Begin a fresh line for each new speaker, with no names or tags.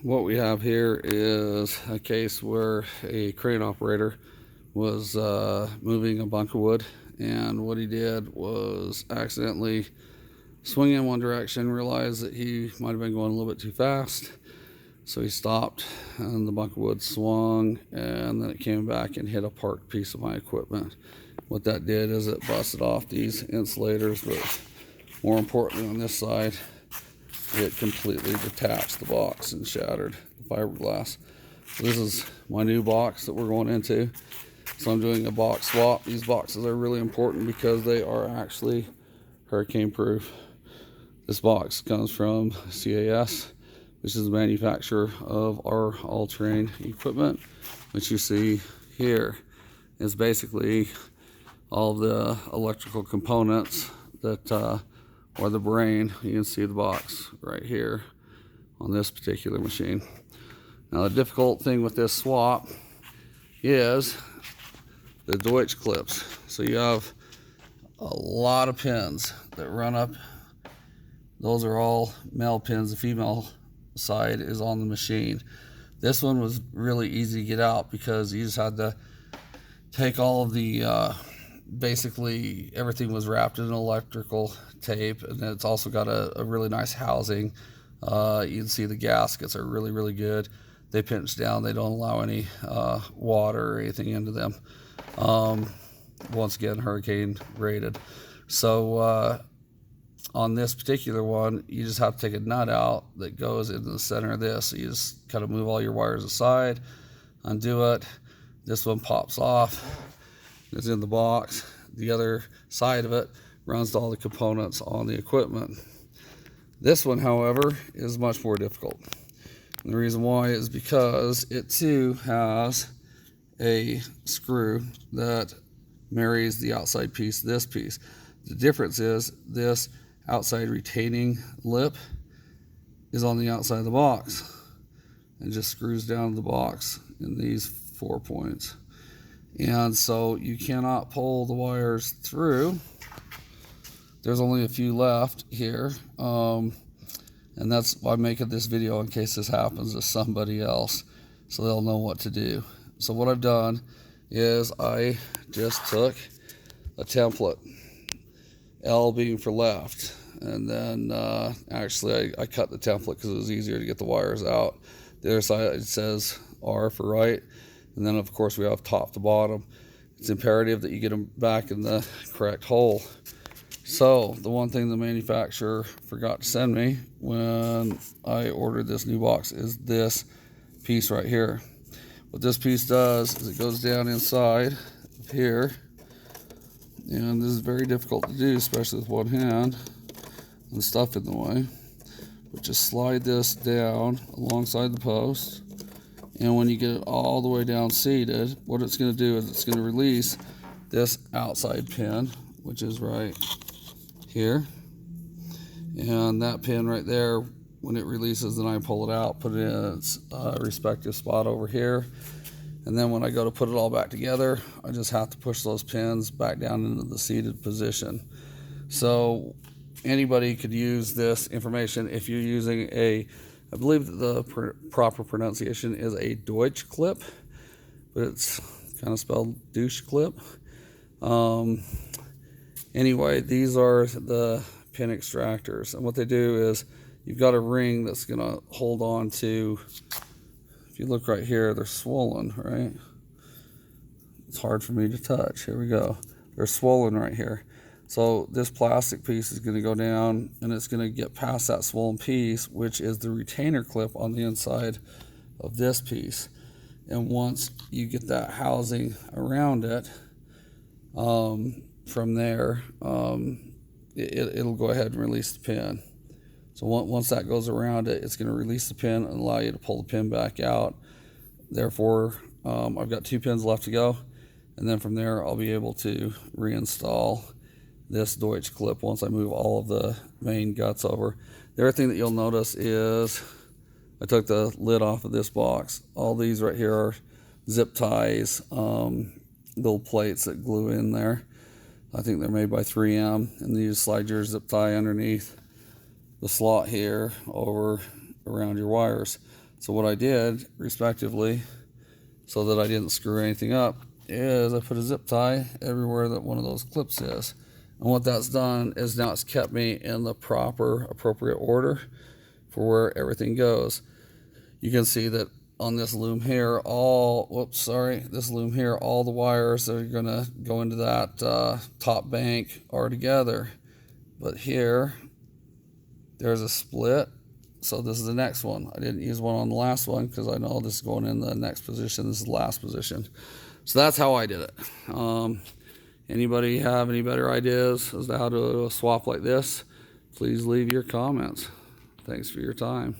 what we have here is a case where a crane operator was moving a bunker wood, and what he did was accidentally swing in one direction, realized that he might have been going a little bit too fast, so he stopped and the bunker wood swung, and then it came back and hit a parked piece of my equipment. What that did is it busted off these insulators, but more importantly on this side, it completely detached the box and shattered the fiberglass. So this is my new box that we're going into. So I'm doing a box swap. These boxes are really important because they are actually hurricane proof. This box comes from CAS, which is the manufacturer of our all-terrain equipment, which you see here is basically all the electrical components that or the brain. You can see the box right here on this particular machine. Now the difficult thing with this swap is the Deutsch clips. So you have a lot of pins that run up. Those are all male pins. The female side is on the machine. This one was really easy to get out because you just had to take all of the basically everything was wrapped in electrical tape, and then it's also got a really nice housing. You can see the gaskets are really good. They pinch down. They don't allow any water or anything into them. Once again, hurricane rated. So on this particular one, you just have to take a nut out that goes into the center of this. So you just kind of move all your wires aside, undo it. This one pops off. It's in the box. The other side of it runs to all the components on the equipment. This one, however, is much more difficult. And the reason why is because it too has a screw that marries the outside piece to this piece. The difference is this outside retaining lip is on the outside of the box and just screws down to the box in these 4 points. And so you cannot pull the wires through. There's only a few left here, and that's why I'm making this video in case this happens to somebody else, so they'll know what to do. So what I've done is I just took a template, L being for left, and then actually I cut the template because it was easier to get the wires out. The other side, it says R for right. And then, of course, we have top to bottom. It's imperative that you get them back in the correct hole. So the one thing the manufacturer forgot to send me when I ordered this new box is this piece right here. What this piece does is it goes down inside here. And this is very difficult to do, especially with one hand and stuff in the way. But just slide this down alongside the post. And when you get it all the way down seated, what it's going to do is it's going to release this outside pin, which is right here. And that pin right there, when it releases, then I pull it out, put it in its respective spot over here. And then when I go to put it all back together, I just have to push those pins back down into the seated position. So anybody could use this information if you're using I believe that the proper pronunciation is a Deutsch clip, but it's kind of spelled douche clip. Anyway, these are the pin extractors, and what they do is you've got a ring that's going to hold on to. If you look right here, they're swollen, right? It's hard for me to touch. Here we go. They're swollen right here. So this plastic piece is going to go down, and it's going to get past that swollen piece, which is the retainer clip on the inside of this piece. And once you get that housing around it, from there, it'll go ahead and release the pin. So once that goes around it, it's going to release the pin and allow you to pull the pin back out. Therefore, I've got 2 pins left to go, and then from there I'll be able to reinstall this Deutsch clip once I move all of the main guts over. The other thing that you'll notice is I took the lid off of this box. All these right here are zip ties, little plates that glue in there. I think they're made by 3M, and you just slide your zip tie underneath the slot here over around your wires. So what I did, respectively, so that I didn't screw anything up, is I put a zip tie everywhere that one of those clips is. And what that's done is now it's kept me in the proper, appropriate order for where everything goes. You can see that on this loom here, this loom here, all the wires that are gonna go into that top bank are together. But here, there's a split. So this is the next one. I didn't use one on the last one because I know this is going in the next position. This is the last position. So that's how I did it. Anybody have any better ideas as to how to swap like this? Please leave your comments. Thanks for your time.